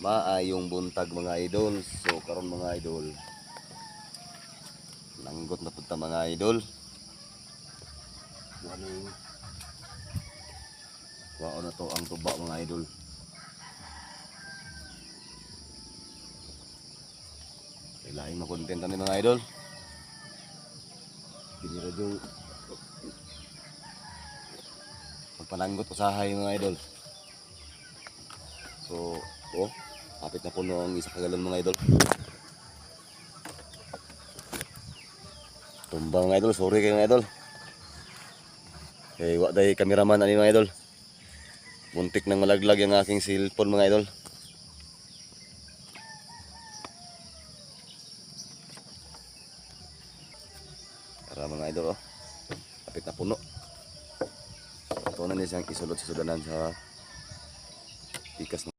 Maayong buntag mga idol. So karon mga idol, nanggot na punta mga idol. Morning. Wao na to ang tuba mga idol. Kailangan makontent na mga idol. Pinira yung pagpananggot usahay mga idol. So, kapit na puno ang isa kagalon mga idol. Tumbang mga idol, sorry kayo mga idol. Okay, wak day kameraman ani mga idol. Muntik nang malaglag yung aking cellphone mga idol. Para mga idol kapit na puno. Ito na niya siyang isulot sa sudanan sa pikas.